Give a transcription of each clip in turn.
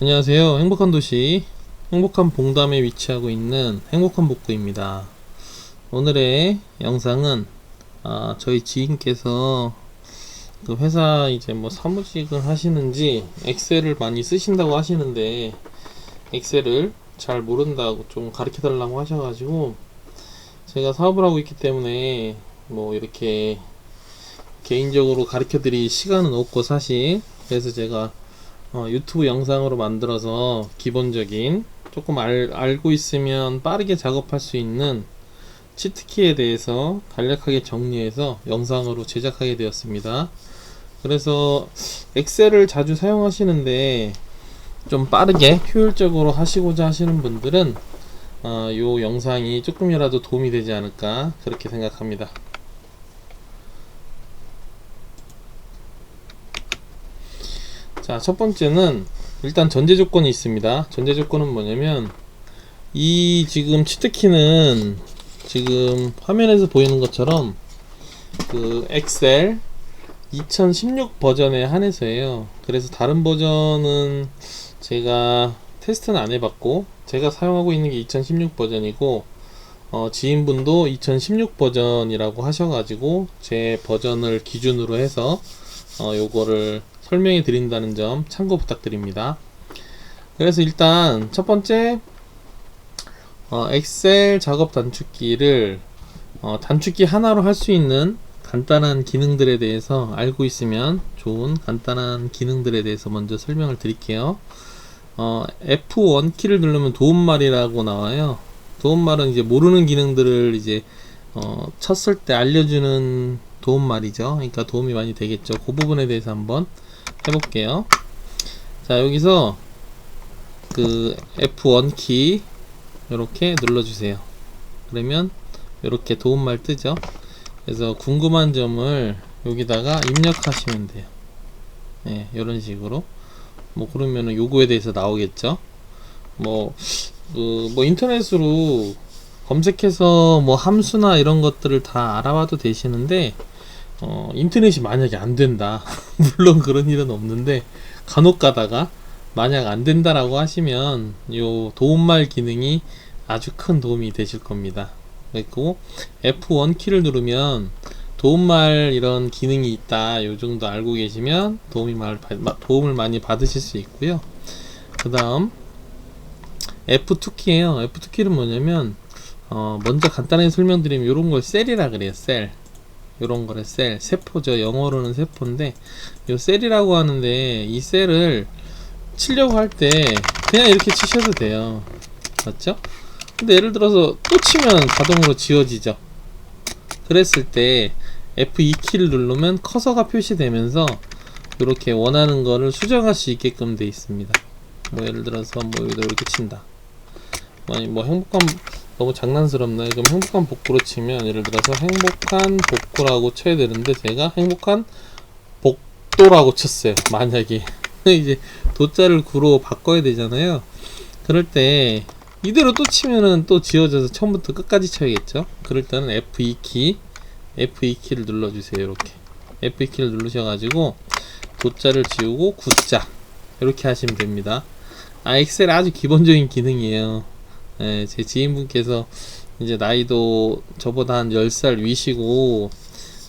안녕하세요. 행복한 도시, 행복한 봉담에 위치하고 있는 행복한 복구입니다. 오늘의 영상은 저희 지인께서 그 회사 이제 뭐 사무직을 하시는지 엑셀을 많이 쓰신다고 하시는데 엑셀을 잘 모른다고 좀 가르쳐 달라고 하셔가지고 제가 사업을 하고 있기 때문에 뭐 이렇게 개인적으로 가르쳐 드릴 시간은 없고 사실 그래서 제가 유튜브 영상으로 만들어서 기본적인 조금 알고 있으면 빠르게 작업할 수 있는 치트키에 대해서 간략하게 정리해서 영상으로 제작하게 되었습니다. 그래서 엑셀을 자주 사용하시는데 좀 빠르게 효율적으로 하시고자 하시는 분들은 요 영상이 조금이라도 도움이 되지 않을까 그렇게 생각합니다. 자, 첫 번째는 일단 전제 조건이 있습니다. 전제 조건은 뭐냐면 이 지금 치트키는 지금 화면에서 보이는 것처럼 그 엑셀 2016 버전에 한해서예요. 그래서 다른 버전은 제가 테스트는 안 해봤고 제가 사용하고 있는 게 2016 버전이고 지인분도 2016 버전이라고 하셔가지고 제 버전을 기준으로 해서 요거를 설명해 드린다는 점 참고 부탁드립니다. 그래서 일단 첫 번째 엑셀 작업 단축키를 단축키 하나로 할 수 있는 간단한 기능들에 대해서 알고 있으면 좋은 간단한 기능들에 대해서 먼저 설명을 드릴게요. F1 키를 누르면 도움말이라고 나와요. 도움말은 이제 모르는 기능들을 이제 쳤을 때 알려주는 도움말이죠. 그러니까 도움이 많이 되겠죠. 그 부분에 대해서 한번 해볼게요. 자, 여기서 그 F1 키 이렇게 눌러주세요. 그러면 이렇게 도움말 뜨죠. 그래서 궁금한 점을 여기다가 입력하시면 돼요. 네, 이런 식으로 뭐 그러면은 요거에 대해서 나오겠죠. 뭐 인터넷으로 검색해서 뭐 함수나 이런 것들을 다 알아봐도 되시는데 인터넷이 만약에 안 된다 물론 그런 일은 없는데 간혹 가다가 만약 안 된다라고 하시면 요 도움말 기능이 아주 큰 도움이 되실 겁니다. 그리고 F1 키를 누르면 도움말 이런 기능이 있다 요 정도 알고 계시면 도움을 많이 받으실 수 있고요. 그 다음 F2 키에요. F2 키는 뭐냐면 먼저 간단하게 설명드리면 요런 걸 셀이라 그래요. 셀 요런 거를 셀, 세포죠. 영어로는 세포인데 요 셀이라고 하는데 이 셀을 치려고 할 때 그냥 이렇게 치셔도 돼요. 맞죠? 근데 예를 들어서 또 치면 자동으로 지워지죠. 그랬을 때 F2 키를 누르면 커서가 표시되면서 이렇게 원하는 거를 수정할 수 있게끔 되어 있습니다. 뭐 예를 들어서 뭐 여기다 이렇게 친다. 뭐 행복한 너무 장난스럽나요? 그럼 행복한 복구로 치면 예를 들어서 행복한 복구라고 쳐야 되는데 제가 행복한 복도라고 쳤어요. 만약에 이제 도자를 구로 바꿔야 되잖아요. 그럴 때 이대로 또 치면은 또 지워져서 처음부터 끝까지 쳐야겠죠. 그럴 때는 F2키를 눌러주세요. 이렇게 F2키를 누르셔가지고 도자를 지우고 구자 이렇게 하시면 됩니다. 엑셀 아주 기본적인 기능이에요. 네, 제 지인분께서 이제 나이도 저보다 한 10살 위시고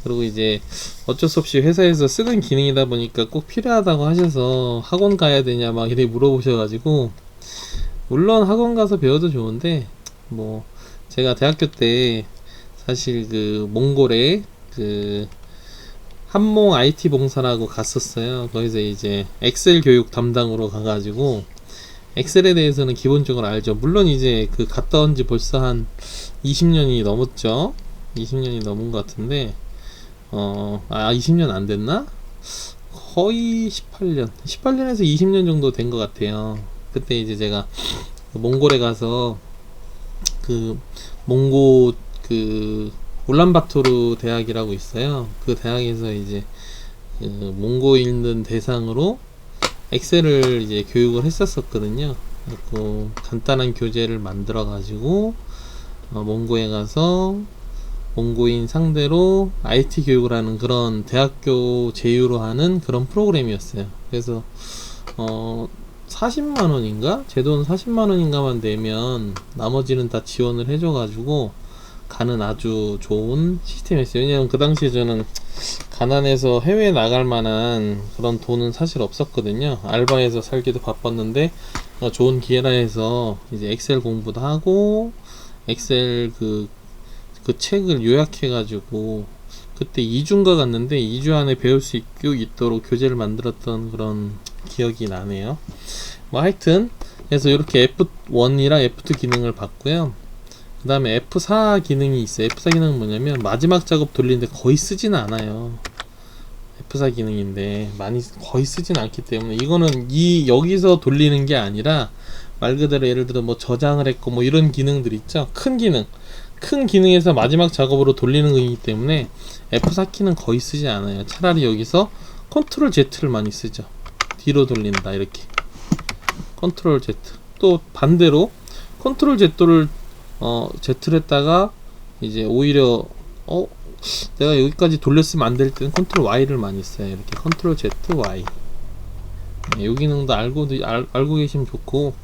그리고 이제 어쩔 수 없이 회사에서 쓰는 기능이다 보니까 꼭 필요하다고 하셔서 학원 가야 되냐 막 이렇게 물어보셔가지고 물론 학원 가서 배워도 좋은데 뭐 제가 대학교 때 사실 그 몽골에 그 한몽 IT 봉사라고 갔었어요. 거기서 이제 엑셀 교육 담당으로 가가지고 엑셀에 대해서는 기본적으로 알죠. 물론 이제 그 갔다 온 지 벌써 한 20년이 넘었죠. 20년이 넘은 것 같은데 20년 안 됐나? 거의 18년에서 20년 정도 된 것 같아요. 그때 이제 제가 몽골에 가서 그 몽고 그 울란바토르 대학이라고 있어요. 그 대학에서 이제 그 몽고인들 대상으로 엑셀을 이제 교육을 했었거든요. 그 간단한 교재를 만들어 가지고 몽고에 가서 몽고인 상대로 IT 교육을 하는 그런 대학교 제휴로 하는 그런 프로그램이었어요. 그래서 40만원인가? 제 돈 40만원인가만 내면 나머지는 다 지원을 해줘가지고 가는 아주 좋은 시스템이었어요. 왜냐면 그 당시에 저는 가난해서 해외에 나갈 만한 그런 돈은 사실 없었거든요. 알바해서 살기도 바빴는데 좋은 기회라 해서 이제 엑셀 공부도 하고 엑셀 그 책을 요약해가지고 그때 2주인가 갔는데 2주 안에 배울 수 있도록 교재를 만들었던 그런 기억이 나네요. 뭐 하여튼 그래서 이렇게 F1이랑 F2 기능을 봤고요. 그 다음에 F4 기능이 있어요. F4 기능은 뭐냐면 마지막 작업 돌리는데 거의 쓰지는 않아요. F4 기능인데 거의 쓰진 않기 때문에 이거는 여기서 돌리는 게 아니라 말 그대로 예를 들어 뭐 저장을 했고 뭐 이런 기능들 있죠. 큰 기능에서 마지막 작업으로 돌리는 거이기 때문에 F4 키는 거의 쓰지 않아요. 차라리 여기서 컨트롤 Z를 많이 쓰죠. 뒤로 돌린다 이렇게 컨트롤 Z. 또 반대로 컨트롤 Z를 Z를 했다가 이제 오히려 내가 여기까지 돌렸으면 안 될 때는 컨트롤 Y를 많이 써요. 이렇게 컨트롤 Z, Y. 네, 요 기능도 알고 계시면 좋고,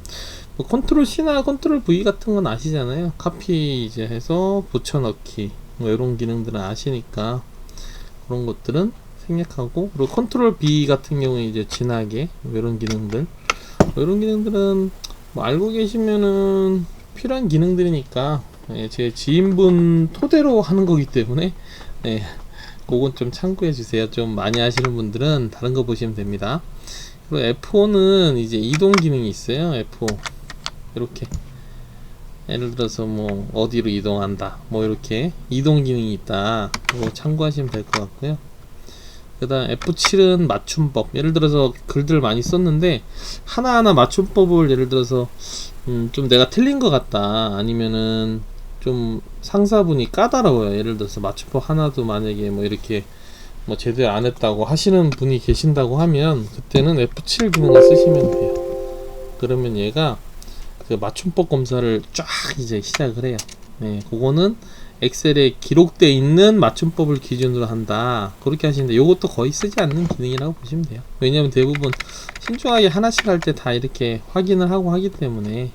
뭐 컨트롤 C나 컨트롤 V 같은 건 아시잖아요. 카피 이제 해서 붙여넣기, 뭐 이런 기능들은 아시니까 그런 것들은 생략하고, 그리고 컨트롤 B 같은 경우에 이제 진하게 뭐 이런 기능들, 뭐 이런 기능들은 뭐 알고 계시면은 필요한 기능들이니까 제 지인분 토대로 하는 거기 때문에 그건 좀 참고해 주세요. 좀 많이 하시는 분들은 다른 거 보시면 됩니다. 그리고 F4는 이제 이동 기능이 있어요. F4 이렇게 예를 들어서 뭐 어디로 이동한다 뭐 이렇게 이동 기능이 있다. 그거 참고하시면 될 것 같고요. 그 다음 F7은 맞춤법. 예를 들어서 글들 많이 썼는데 하나하나 맞춤법을 예를 들어서 좀 내가 틀린 것 같다 아니면은 좀 상사분이 까다로워요. 예를 들어서 맞춤법 하나도 만약에 뭐 이렇게 뭐 제대로 안 했다고 하시는 분이 계신다고 하면 그때는 F7 기능을 쓰시면 돼요. 그러면 얘가 그 맞춤법 검사를 쫙 이제 시작을 해요. 네, 그거는 엑셀에 기록되어 있는 맞춤법을 기준으로 한다. 그렇게 하시는데 요것도 거의 쓰지 않는 기능이라고 보시면 돼요. 왜냐면 대부분 신중하게 하나씩 할 때 다 이렇게 확인을 하고 하기 때문에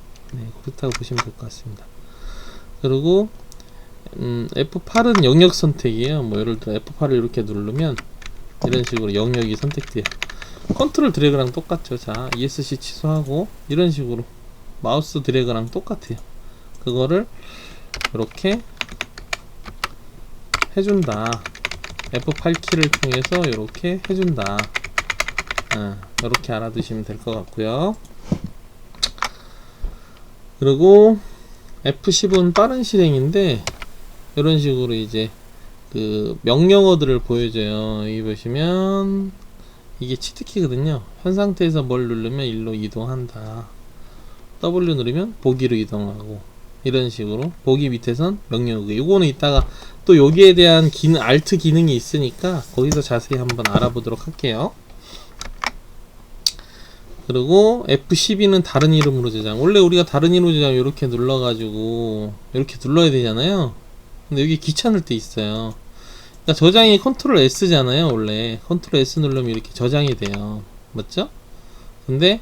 그렇다고 보시면 될 것 같습니다. 그리고 F8은 영역 선택이에요. 뭐 예를 들어 F8을 이렇게 누르면 이런 식으로 영역이 선택돼요. 컨트롤 드래그랑 똑같죠. 자, ESC 취소하고 이런 식으로 마우스 드래그랑 똑같아요. 그거를 이렇게 해준다. F8 키를 통해서 이렇게 해준다. 이렇게 알아두시면 될 것 같고요. 그리고 F10은 빠른 실행인데 이런 식으로 이제 그 명령어들을 보여줘요. 여기 보시면 이게 치트키거든요. 현 상태에서 뭘 누르면 일로 이동한다. W 누르면 보기로 이동하고 이런 식으로 보기 밑에선 명령어. 요거는 이따가 또 여기에 대한 Alt 기능이 있으니까 거기서 자세히 한번 알아보도록 할게요. 그리고 F12는 다른 이름으로 저장. 원래 우리가 다른 이름으로 저장 이렇게 눌러가지고 이렇게 눌러야 되잖아요. 근데 여기 귀찮을 때 있어요. 그러니까 저장이 컨트롤 S잖아요. 원래 컨트롤 S 누르면 이렇게 저장이 돼요. 맞죠? 근데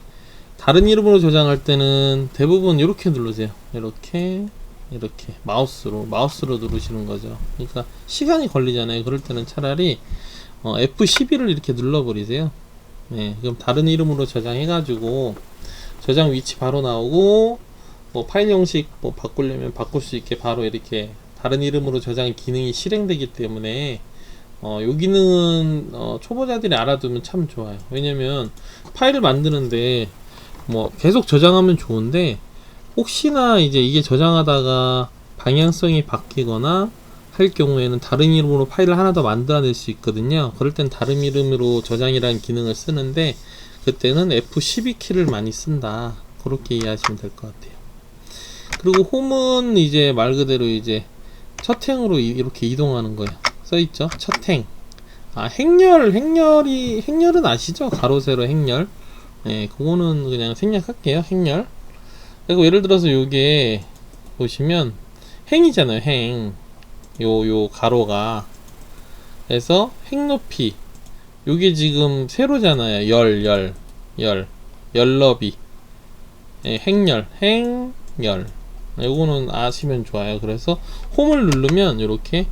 다른 이름으로 저장할 때는 대부분 이렇게 누르세요. 이렇게 마우스로 누르시는 거죠. 그러니까 시간이 걸리잖아요. 그럴 때는 차라리 F12를 이렇게 눌러버리세요. 네, 그럼 다른 이름으로 저장해가지고 저장 위치 바로 나오고 뭐 파일 형식 뭐 바꾸려면 바꿀 수 있게 바로 이렇게 다른 이름으로 저장 기능이 실행되기 때문에 요 기능은 초보자들이 알아두면 참 좋아요. 왜냐면 파일을 만드는데 뭐 계속 저장하면 좋은데 혹시나 이제 이게 저장하다가 방향성이 바뀌거나 할 경우에는 다른 이름으로 파일을 하나 더 만들어낼 수 있거든요. 그럴 땐 다른 이름으로 저장이라는 기능을 쓰는데 그때는 F12 키를 많이 쓴다. 그렇게 이해하시면 될 것 같아요. 그리고 홈은 이제 말 그대로 이제 첫 행으로 이렇게 이동하는 거예요. 써있죠? 첫 행. 행렬은 아시죠? 가로 세로 행렬. 네, 그거는 그냥 생략할게요. 행렬. 그리고 예를 들어서 요게 보시면 행이잖아요. 행. 요 가로가. 그래서 행 높이. 요게 지금 세로잖아요. 열. 열너비, 예, 행렬, 행렬. 요거는 아시면 좋아요. 그래서 홈을 누르면 이렇게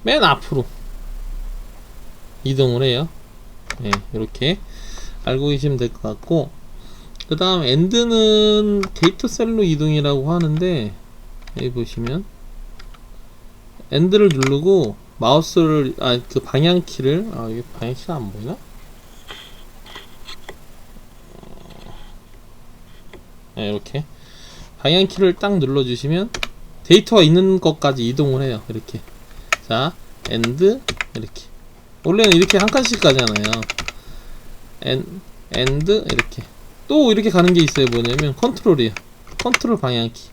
맨 앞으로 이동을 해요. 예, 이렇게 알고 계시면 될 것 같고, 그 다음 엔드는 데이터 셀로 이동이라고 하는데, 여기 보시면 엔드를 누르고 마우스를 그 방향키를 이게 방향키가 안 보이나? 네, 이렇게 방향키를 딱 눌러주시면 데이터가 있는 것까지 이동을 해요. 이렇게. 자, 엔드 이렇게. 원래는 이렇게 한 칸씩 가잖아요. 엔드 이렇게. 또 이렇게 가는 게 있어요. 뭐냐면 컨트롤이에요. 컨트롤 방향키.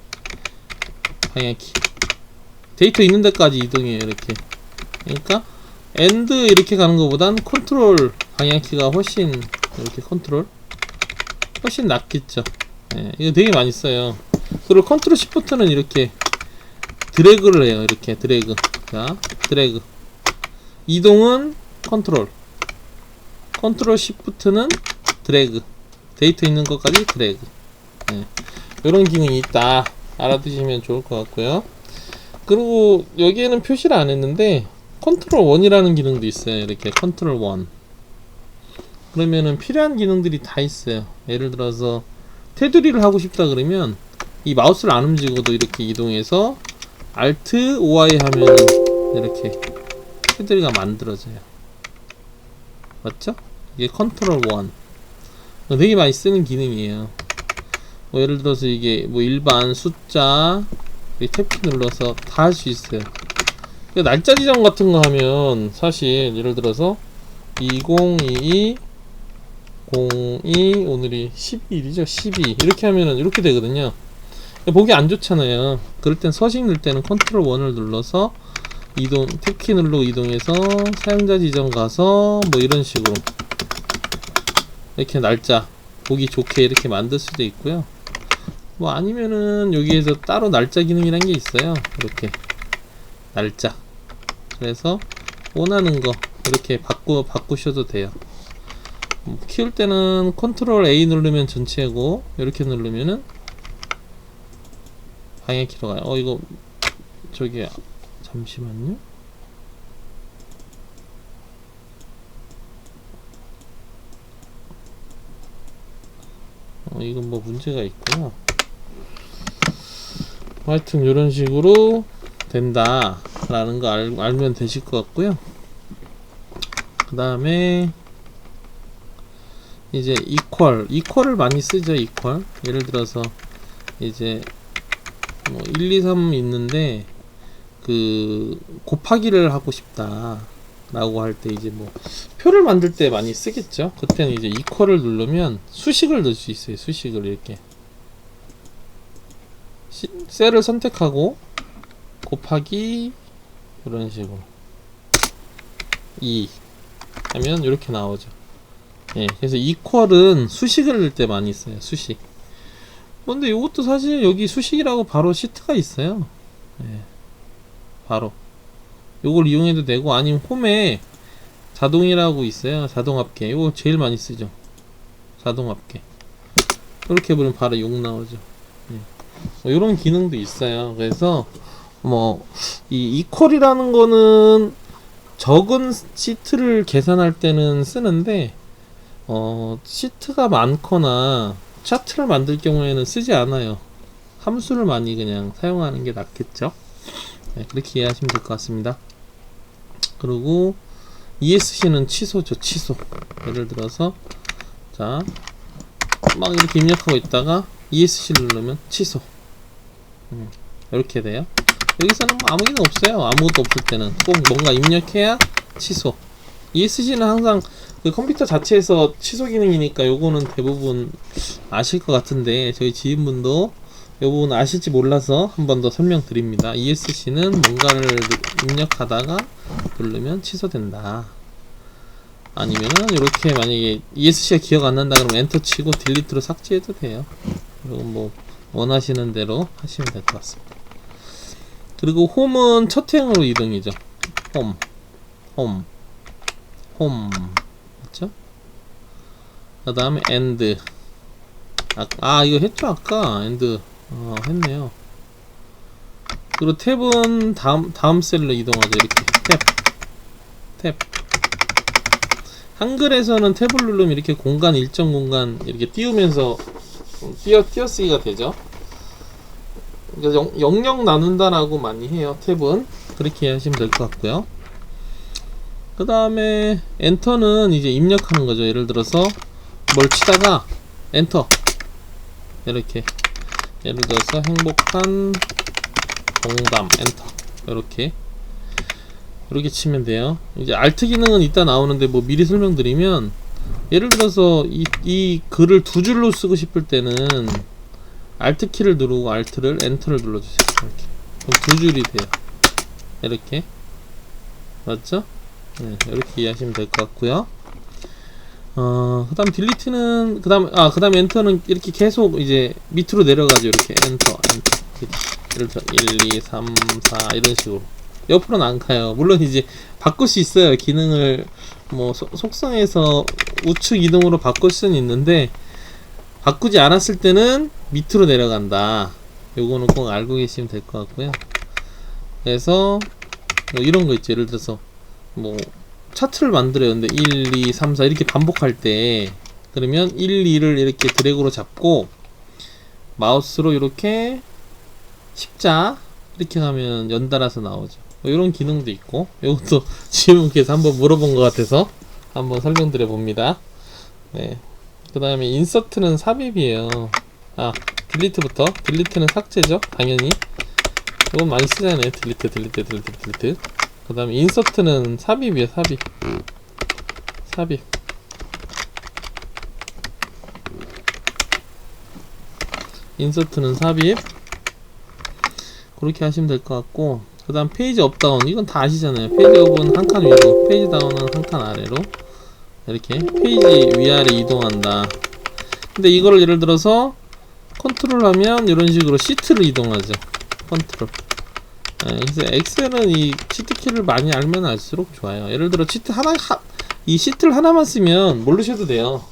방향키. 데이터 있는 데까지 이동해요. 이렇게. 그러니까 엔드 이렇게 가는 것보단 컨트롤 방향키가 훨씬, 이렇게 컨트롤 훨씬 낫겠죠. 예, 이거 되게 많이 써요. 그리고 컨트롤 시프트는 이렇게 드래그를 해요. 이렇게 드래그. 자, 드래그. 이동은 컨트롤. 컨트롤 시프트는 드래그. 데이터 있는 것까지 드래그. 예, 이런 기능이 있다. 알아두시면 좋을 것 같고요. 그리고 여기에는 표시를 안 했는데 컨트롤 1이라는 기능도 있어요. 이렇게 컨트롤 1. 그러면은 필요한 기능들이 다 있어요. 예를 들어서 테두리를 하고 싶다 그러면 이 마우스를 안 움직여도 이렇게 이동해서 Alt OI 하면 이렇게 테두리가 만들어져요. 맞죠? 이게 컨트롤 1. 되게 많이 쓰는 기능이에요. 뭐 예를 들어서 이게 뭐 일반 숫자 탭키 눌러서 다 할 수 있어요. 날짜 지정 같은 거 하면 사실 예를 들어서 2022 02 오늘이 12일이죠. 12 이렇게 하면은 이렇게 되거든요. 보기 안 좋잖아요. 그럴 땐 서식 넣을 때는 컨트롤 1을 눌러서 이동, 탭키 눌러 이동해서 사용자 지정 가서 뭐 이런 식으로 이렇게 날짜 보기 좋게 이렇게 만들 수도 있고요. 뭐 아니면은 여기에서 따로 날짜 기능이란 게 있어요. 이렇게 날짜. 그래서 원하는 거 이렇게 바꾸셔도 돼요. 키울 때는 컨트롤 A 누르면 전체고 이렇게 누르면은 방향키로 가요. 이거 저기 잠시만요. 이건 뭐 문제가 있구나. 하여튼 이런 식으로 된다 라는 거 알면 되실 것 같고요. 그 다음에 이제 이퀄을 많이 쓰죠. 이퀄. 예를 들어서 이제 뭐 1, 2, 3 있는데 그 곱하기를 하고 싶다 라고 할 때 이제 뭐 표를 만들 때 많이 쓰겠죠. 그때는 이제 이퀄을 누르면 수식을 넣을 수 있어요. 수식을 이렇게 셀을 선택하고 곱하기 이런 식으로 2 하면 이렇게 나오죠. 예, 그래서 이퀄은 수식을 넣을 때 많이 써요. 수식. 근데 이것도 사실 여기 수식이라고 바로 시트가 있어요. 예, 바로 요걸 이용해도 되고, 아니면 홈에 자동이라고 있어요. 자동합계. 이거 제일 많이 쓰죠. 자동합계. 이렇게 해보면 바로 욕 나오죠. 예. 뭐 이런 기능도 있어요. 그래서 뭐 이 이퀄이라는 거는 적은 시트를 계산할 때는 쓰는데 시트가 많거나 차트를 만들 경우에는 쓰지 않아요. 함수를 많이 그냥 사용하는 게 낫겠죠. 네, 그렇게 이해하시면 될 것 같습니다. 그리고 ESC는 취소죠. 취소. 예를 들어서 자 막 이렇게 입력하고 있다가 ESC를 누르면 취소. 이렇게 돼요. 여기서는 뭐 아무 기능 없어요. 아무것도 없을 때는 꼭 뭔가 입력해야 취소. ESC는 항상 그 컴퓨터 자체에서 취소 기능이니까 요거는 대부분 아실 것 같은데, 저희 지인분도 요 부분 아실지 몰라서 한 번 더 설명드립니다. ESC는 뭔가를 입력하다가 누르면 취소된다. 아니면은 이렇게 만약에 ESC가 기억 안 난다 그러면 엔터 치고 딜리트로 삭제해도 돼요. 그리고 뭐 원하시는 대로 하시면 될 것 같습니다. 그리고 홈은 첫 행으로 이동이죠. 홈 맞죠? 그 다음에 엔드 이거 했죠 아까. 엔드 했네요. 그리고 탭은 다음 셀로 이동하죠. 이렇게 탭. 한글에서는 탭을 누르면 이렇게 일정 공간 이렇게 띄우면서 띄어쓰기가 되죠. 그래서 영역 나눈다라고 많이 해요. 탭은 그렇게 하시면 될 것 같고요. 그 다음에 엔터는 이제 입력하는 거죠. 예를 들어서 뭘 치다가 엔터, 이렇게 예를 들어서 행복한 농담 엔터, 이렇게 치면 돼요. 이제 알트 기능은 이따 나오는데 뭐 미리 설명드리면, 예를 들어서 이 글을 두 줄로 쓰고 싶을 때는 알트 키를 누르고 엔터를 눌러주세요. 이렇게 그럼 두 줄이 돼요. 이렇게 맞죠? 네, 이렇게 이해하시면 될 것 같고요. 그 다음 딜리트는 그 다음 엔터는 이렇게 계속 이제 밑으로 내려가죠. 이렇게 엔터 예를 들어 1, 2, 3, 4 이런 식으로 옆으로는 안 가요. 물론 이제 바꿀 수 있어요. 기능을 뭐 속성에서 우측 이동으로 바꿀 수는 있는데, 바꾸지 않았을 때는 밑으로 내려간다. 요거는 꼭 알고 계시면 될 것 같고요. 그래서 뭐 이런 거 있죠. 예를 들어서 뭐 차트를 만들어요. 근데 1, 2, 3, 4 이렇게 반복할 때, 그러면 1, 2를 이렇게 드래그로 잡고 마우스로 이렇게 십자 이렇게 하면 연달아서 나오죠. 뭐 이런 기능도 있고, 이것도 지금께서 한번 물어본 것 같아서 한번 설명드려 봅니다. 네. 그 다음에 인서트는 삽입이에요. 딜리트부터. 딜리트는 삭제죠. 당연히. 이건 많이 쓰잖아요. 딜리트. 그 다음에 인서트는 삽입이에요. 삽입. 인서트는 삽입. 그렇게 하시면 될 것 같고, 그 다음 페이지 업다운. 이건 다 아시잖아요. 페이지 업은 한 칸 위로, 페이지 다운은 한 칸 아래로, 이렇게 페이지 위아래 이동한다. 근데 이거를 예를 들어서 컨트롤 하면 이런 식으로 시트를 이동하죠. 컨트롤. 그래서 엑셀은 이 시트 키를 많이 알면 알수록 좋아요. 예를 들어 이 시트를 하나만 쓰면 모르셔도 돼요.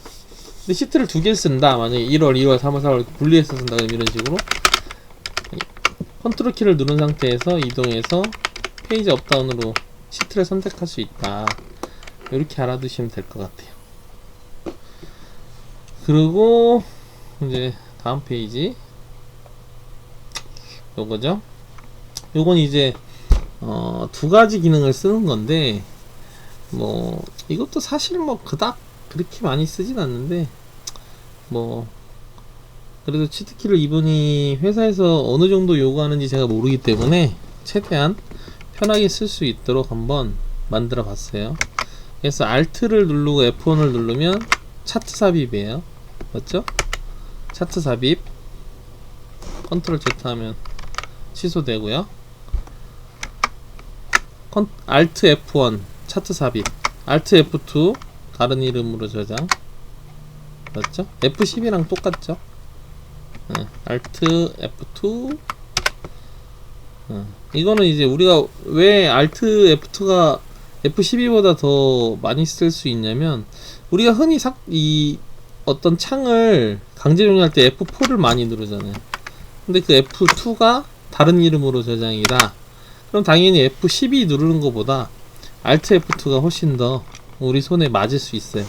근데 시트를 두 개를 쓴다. 만약에 1월, 2월, 3월, 4월 분리해서 쓴다. 그럼 이런 식으로 컨트롤 키를 누른 상태에서 이동해서 페이지 업다운으로 시트를 선택할 수 있다. 이렇게 알아두시면 될 것 같아요. 그리고 이제 다음 페이지 요거죠. 요건 이제 두 가지 기능을 쓰는 건데, 뭐 이것도 사실 뭐 그닥 그렇게 많이 쓰진 않는데, 뭐 그래도 치트키를 이분이 회사에서 어느 정도 요구하는지 제가 모르기 때문에 최대한 편하게 쓸 수 있도록 한번 만들어 봤어요. 그래서 Alt를 누르고 F1을 누르면 차트 삽입이에요. 맞죠? 차트 삽입. 컨트롤 Z 하면 취소되고요. Alt F1 차트 삽입. Alt F2 다른 이름으로 저장. 맞죠? F12랑 똑같죠? Alt F2. 이거는 이제 우리가 왜 Alt F2가 F12보다 더 많이 쓸 수 있냐면, 우리가 흔히 이 어떤 창을 강제 종료할 때 F4를 많이 누르잖아요. 근데 그 F2가 다른 이름으로 저장이다. 그럼 당연히 F12 누르는 것보다 Alt F2가 훨씬 더 우리 손에 맞을 수 있어요.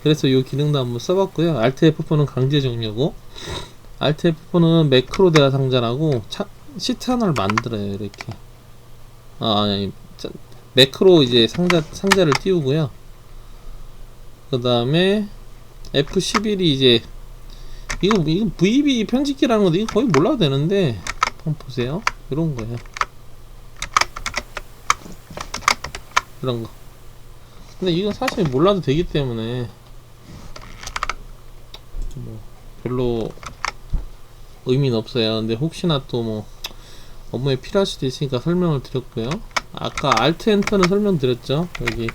그래서 이 기능도 한번 써봤고요. Alt F4는 강제 종료고, Alt F4는 매크로 대화 상자라고 시트 하나를 만들어요. 이렇게. 아니, 매크로 이제 상자를 띄우고요. 그 다음에 F11이 이제 이거 VB 편집기라는 건데, 이거 거의 몰라도 되는데 한번 보세요. 이런 거예요. 이런 거. 근데 이건 사실 몰라도 되기 때문에 뭐 별로 의미는 없어요. 근데 혹시나 또 뭐 업무에 필요할 수도 있으니까 설명을 드렸고요. 아까 Alt Enter는 설명드렸죠. 여기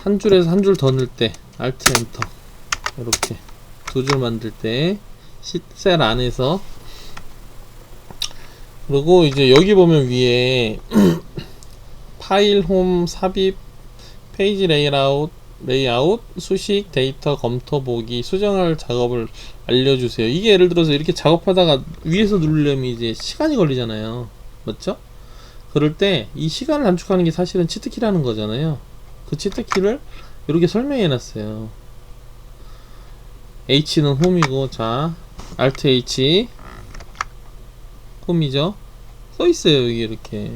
한 줄에서 한 줄 더 넣을 때 Alt Enter, 이렇게 두 줄 만들 때 셀 안에서. 그리고 이제 여기 보면 위에 파일, 홈, 삽입, 페이지 레이아웃, 레이아웃, 수식, 데이터 검토 보기, 수정할 작업을 알려주세요. 이게 예를 들어서 이렇게 작업하다가 위에서 누르려면 이제 시간이 걸리잖아요. 맞죠? 그럴 때 이 시간을 단축하는 게 사실은 치트키라는 거잖아요. 그 치트키를 이렇게 설명해 놨어요. H는 홈이고, 자, Alt H 홈이죠. 써 있어요. 여기 이렇게.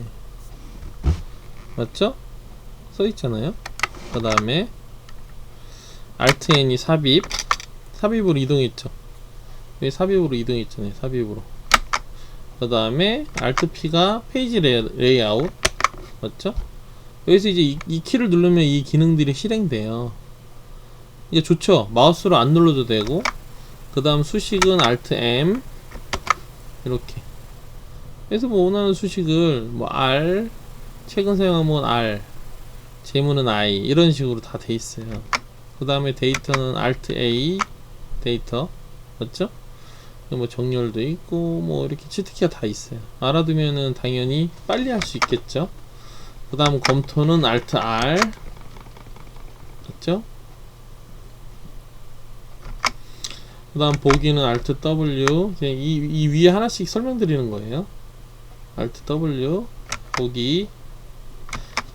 맞죠? 써 있잖아요. 그 다음에 Alt N이 삽입으로 이동했죠. 여기 삽입으로 이동했잖아요. 삽입으로. 그 다음에 Alt P가 페이지 레이아웃. 맞죠? 여기서 이제 이 키를 누르면 이 기능들이 실행돼요. 이게 좋죠? 마우스로 안 눌러도 되고, 그 다음 수식은 Alt M 이렇게. 그래서 뭐 원하는 수식을 뭐 R, 최근 사용하면 R, 재무는 I 이런 식으로 다 돼 있어요. 그 다음에 데이터는 Alt A 데이터. 맞죠? 뭐 정렬도 있고 뭐 이렇게 치트키가 다 있어요. 알아두면은 당연히 빨리 할 수 있겠죠. 그 다음 검토는 Alt R. 맞죠? 그 다음 보기는 Alt W. 이 위에 하나씩 설명드리는 거예요. Alt W 보기.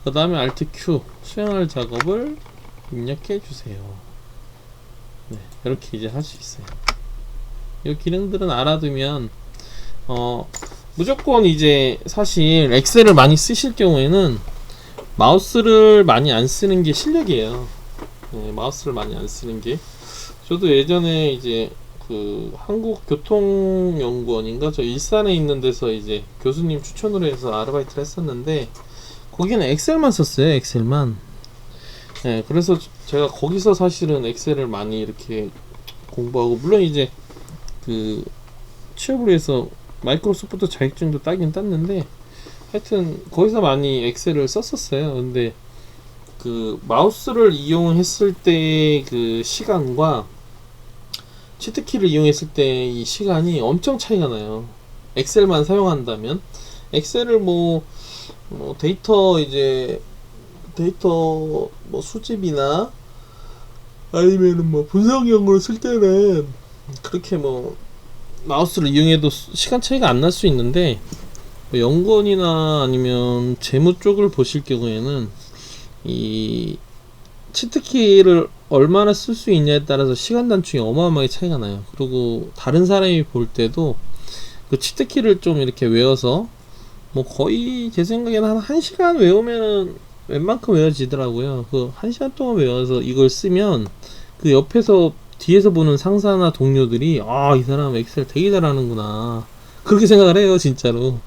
그 다음에 Alt Q 수행할 작업을 입력해 주세요. 네, 이렇게 이제 할 수 있어요. 이 기능들은 알아두면 무조건 이제 사실 엑셀을 많이 쓰실 경우에는 마우스를 많이 안 쓰는 게 실력이에요. 네, 마우스를 많이 안 쓰는 게. 저도 예전에 이제 그 한국교통연구원인가 저 일산에 있는 데서 이제 교수님 추천으로 해서 아르바이트를 했었는데 거기는 엑셀만 썼어요. 엑셀만. 네, 그래서 제가 거기서 사실은 엑셀을 많이 이렇게 공부하고, 물론 이제 그 취업을 해서 마이크로소프트 자격증도 따긴 땄는데 하여튼 거기서 많이 엑셀을 썼었어요. 근데 그 마우스를 이용했을 때 그 시간과 치트키를 이용했을 때 이 시간이 엄청 차이가 나요. 엑셀만 사용한다면 엑셀을 뭐 데이터 뭐 수집이나 아니면은 뭐 분석용으로 쓸 때는 그렇게 뭐 마우스를 이용해도 시간 차이가 안 날 수 있는데, 뭐 연구원이나 아니면 재무 쪽을 보실 경우에는 이 치트키를 얼마나 쓸 수 있냐에 따라서 시간 단축이 어마어마하게 차이가 나요. 그리고 다른 사람이 볼 때도 그 치트키를 좀 이렇게 외워서 뭐 거의 제 생각에는 한 1시간 외우면 웬만큼 외워지더라고요. 그 1시간 동안 외워서 이걸 쓰면 그 옆에서 뒤에서 보는 상사나 동료들이 아, 이 사람 엑셀 되게 잘하는구나 그렇게 생각을 해요. 진짜로.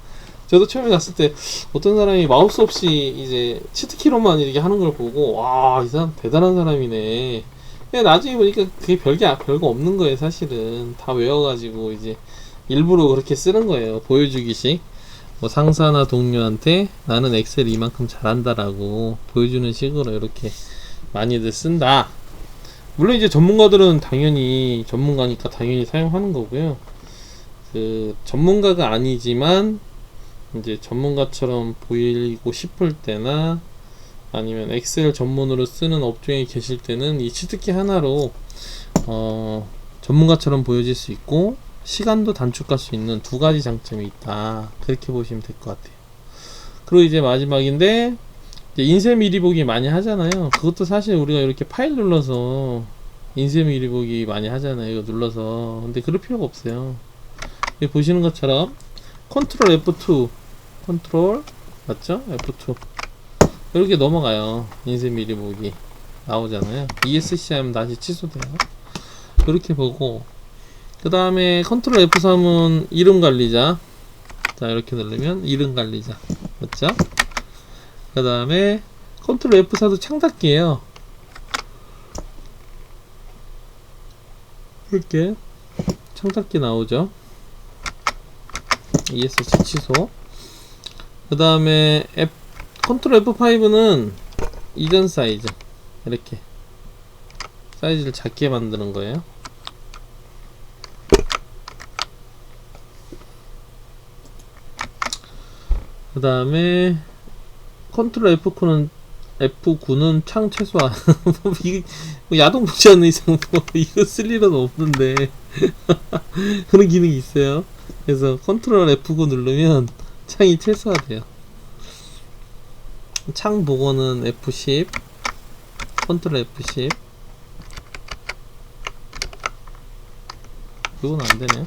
저도 처음에 갔을 때 어떤 사람이 마우스 없이 이제 치트키로만 이렇게 하는 걸 보고 와, 이 사람 대단한 사람이네. 근데 나중에 보니까 그게 별거 없는 거예요. 사실은 다 외워가지고 이제 일부러 그렇게 쓰는 거예요. 보여주기식. 뭐 상사나 동료한테 나는 엑셀 이만큼 잘한다라고 보여주는 식으로 이렇게 많이들 쓴다. 물론 이제 전문가들은 당연히 전문가니까 당연히 사용하는 거고요. 그 전문가가 아니지만 이제 전문가처럼 보이고 싶을 때나 아니면 엑셀 전문으로 쓰는 업종에 계실 때는 이 치트키 하나로 전문가처럼 보여질 수 있고 시간도 단축할 수 있는 두 가지 장점이 있다. 그렇게 보시면 될 것 같아요. 그리고 이제 마지막인데 이제 인쇄 미리 보기 많이 하잖아요. 그것도 사실 우리가 이렇게 파일 눌러서 인쇄 미리 보기 많이 하잖아요. 이거 눌러서. 근데 그럴 필요가 없어요. 여기 보시는 것처럼 컨트롤 F2 컨트롤 맞죠? F2 이렇게 넘어가요. 인쇄 미리 보기 나오잖아요. ESC 하면 다시 취소돼요. 이렇게 보고 그 다음에 컨트롤 F3은 이름 관리자. 자, 이렇게 누르면 이름 관리자 맞죠? 그 다음에 컨트롤 F4도 창닫기예요. 이렇게 창닫기 나오죠. ESC 취소. 그 다음에 컨트롤 F5는 이전 사이즈. 이렇게 사이즈를 작게 만드는 거예요. 그 다음에 컨트롤 F9는 F9는 창 최소화. 이게 뭐 야동 보지 않는 이상 뭐 이거 쓸 일은 없는데 그런 기능이 있어요. 그래서 컨트롤 F9 누르면 창이 최소화돼요. 창 복원은 F10, 컨트롤 F10. 그건 안 되네요.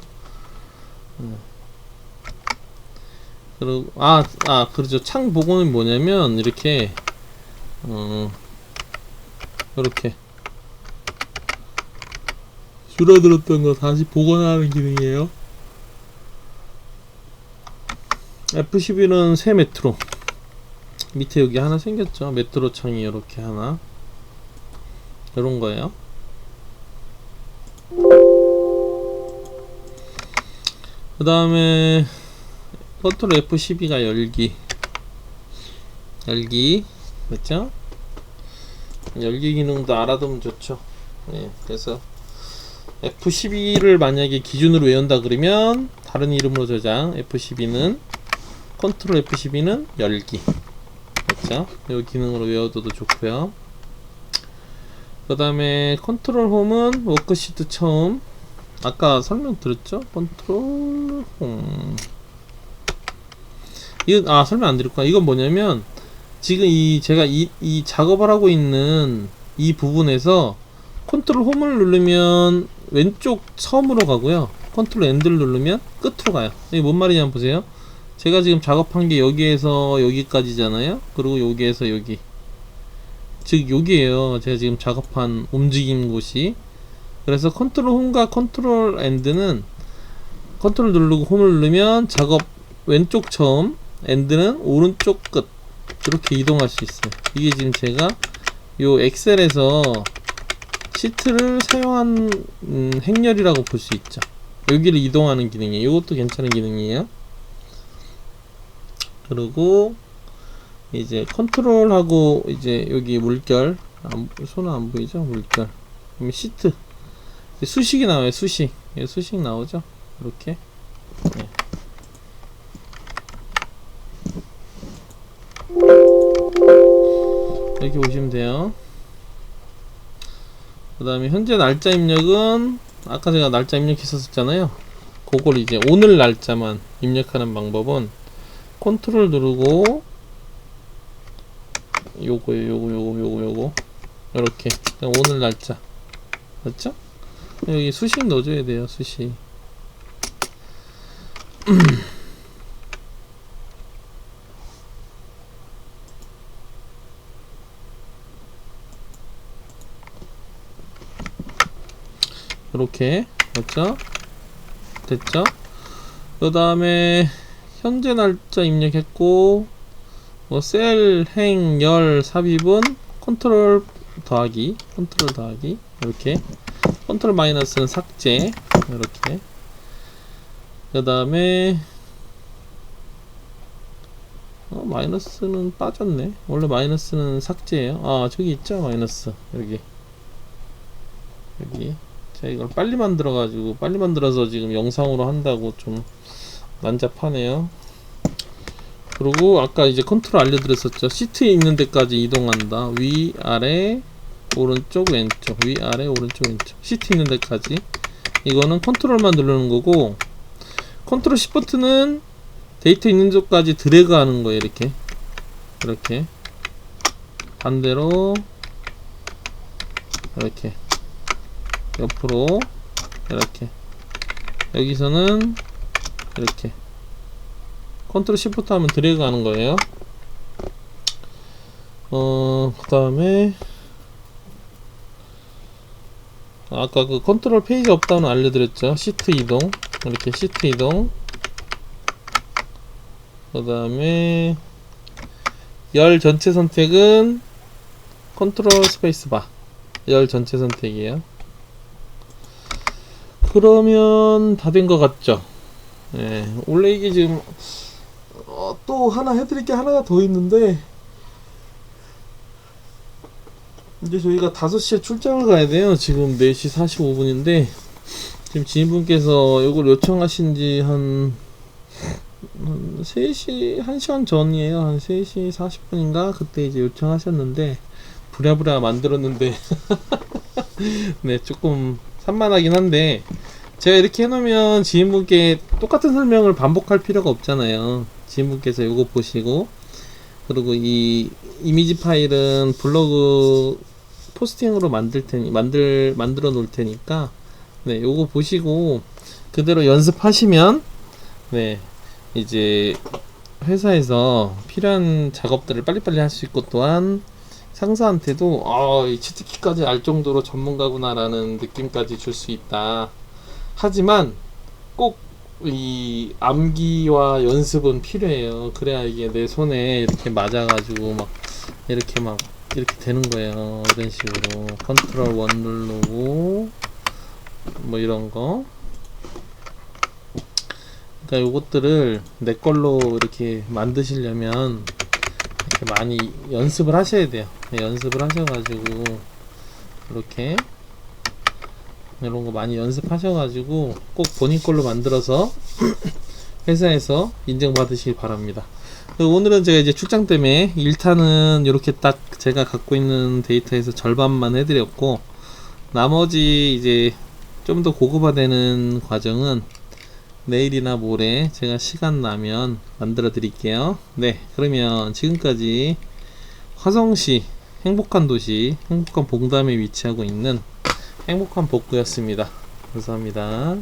그리고 그렇죠. 창 복원은 뭐냐면 이렇게 이렇게 줄어들었던 거 다시 복원하는 기능이에요. F11은 새 메트로. 밑에 여기 하나 생겼죠. 메트로 창이 이렇게 하나. 이런 거예요. 그 다음에 컨트롤 F12가 열기 맞죠? 열기 기능도 알아두면 좋죠. 예, 그래서 F12를 만약에 기준으로 외운다 그러면 다른 이름으로 저장. F12는 컨트롤 F12는 열기 맞죠? 이 기능으로 외워둬도 좋고요. 그 다음에 컨트롤 홈은 워크시트 처음 아까 설명드렸죠? 컨트롤 홈 이건 설명 안 드렸구나. 이건 뭐냐면 지금 제가 이 작업을 하고 있는 이 부분에서 컨트롤 홈을 누르면 왼쪽 처음으로 가고요. 컨트롤 엔드를 누르면 끝으로 가요. 이게 뭔 말이냐 한번 보세요. 제가 지금 작업한 게 여기에서 여기까지잖아요. 그리고 여기에서 여기, 즉 여기에요. 제가 지금 작업한 움직임 곳이. 그래서 컨트롤 홈과 컨트롤 엔드는 컨트롤 누르고 홈을 누르면 작업 왼쪽 처음, 엔드는 오른쪽 끝, 이렇게 이동할 수 있어요. 이게 지금 제가 요 엑셀에서 시트를 사용한 행렬이라고 볼 수 있죠. 여기를 이동하는 기능이에요. 이것도 괜찮은 기능이에요. 그리고 이제 컨트롤하고 이제 여기 물결, 손은 안 보이죠? 물결. 그러면 시트, 수식이 나와요. 수식 나오죠? 이렇게. 네. 이렇게 보시면 돼요. 그 다음에 현재 날짜 입력은 아까 제가 날짜 입력했었잖아요. 그걸 이제 오늘 날짜만 입력하는 방법은 컨트롤 누르고 요거 이렇게 오늘 날짜 맞죠? 여기 수식 넣어줘야 돼요. 수식. 이렇게 맞죠? 됐죠? 그 다음에 현재 날짜 입력했고 뭐 셀, 행, 열, 삽입은 컨트롤 더하기 이렇게. 컨트롤 마이너스는 삭제 이렇게. 그 다음에 마이너스는 빠졌네. 원래 마이너스는 삭제예요. 저기 있죠 마이너스. 여기 제가 이걸 빨리 만들어서 지금 영상으로 한다고 좀 난잡하네요. 그리고 아까 이제 컨트롤 알려드렸었죠. 시트에 있는 데까지 이동한다. 위, 아래, 오른쪽, 왼쪽, 위, 아래, 오른쪽, 왼쪽. 시트 있는 데까지. 이거는 컨트롤만 누르는 거고, 컨트롤 시프트는 데이터 있는 쪽까지 드래그 하는 거예요. 이렇게 반대로 이렇게 옆으로 이렇게. 여기서는 이렇게 컨트롤 시프트 하면 드래그 하는 거예요. 그 다음에 아까 그 컨트롤 페이지 업다운 알려드렸죠. 시트 이동, 이렇게 시트 이동. 그 다음에 열 전체 선택은 컨트롤 스페이스바, 열 전체 선택이에요. 그러면 다 된 것 같죠? 네, 원래 이게 지금 또 하나 해드릴 게 하나가 더 있는데, 이제 저희가 5시에 출장을 가야 돼요. 지금 4시 45분인데 지금 지인분께서 이걸 요청하신 지 한 3시, 1시간 전이에요. 한 3시 40분인가? 그때 이제 요청하셨는데, 부랴부랴 만들었는데, 네, 조금 산만하긴 한데, 제가 이렇게 해놓으면 지인분께 똑같은 설명을 반복할 필요가 없잖아요. 지인분께서 요거 보시고, 그리고 이 이미지 파일은 블로그 포스팅으로 만들어 놓을 테니까, 네, 요거 보시고, 그대로 연습하시면, 네, 이제 회사에서 필요한 작업들을 빨리빨리 할 수 있고, 또한 상사한테도 이 치트키까지 알 정도로 전문가구나라는 느낌까지 줄 수 있다. 하지만 꼭 이 암기와 연습은 필요해요. 그래야 이게 내 손에 이렇게 맞아가지고 이렇게 되는 거예요. 이런 식으로 컨트롤 1 누르고 뭐 이런 거. 그러니까 요것들을 내 걸로 이렇게 만드시려면 이렇게 많이 연습을 하셔야 돼요. 연습을 하셔가지고 이렇게 이런 거 많이 연습하셔가지고 꼭 본인 걸로 만들어서 회사에서 인정받으시길 바랍니다. 오늘은 제가 이제 출장 때문에 1탄은 이렇게 딱 제가 갖고 있는 데이터에서 절반만 해드렸고, 나머지 이제 좀 더 고급화되는 과정은 내일이나 모레 제가 시간 나면 만들어 드릴게요. 네, 그러면 지금까지 화성시 행복한 도시, 행복한 봉담에 위치하고 있는 행복한 복구였습니다. 감사합니다.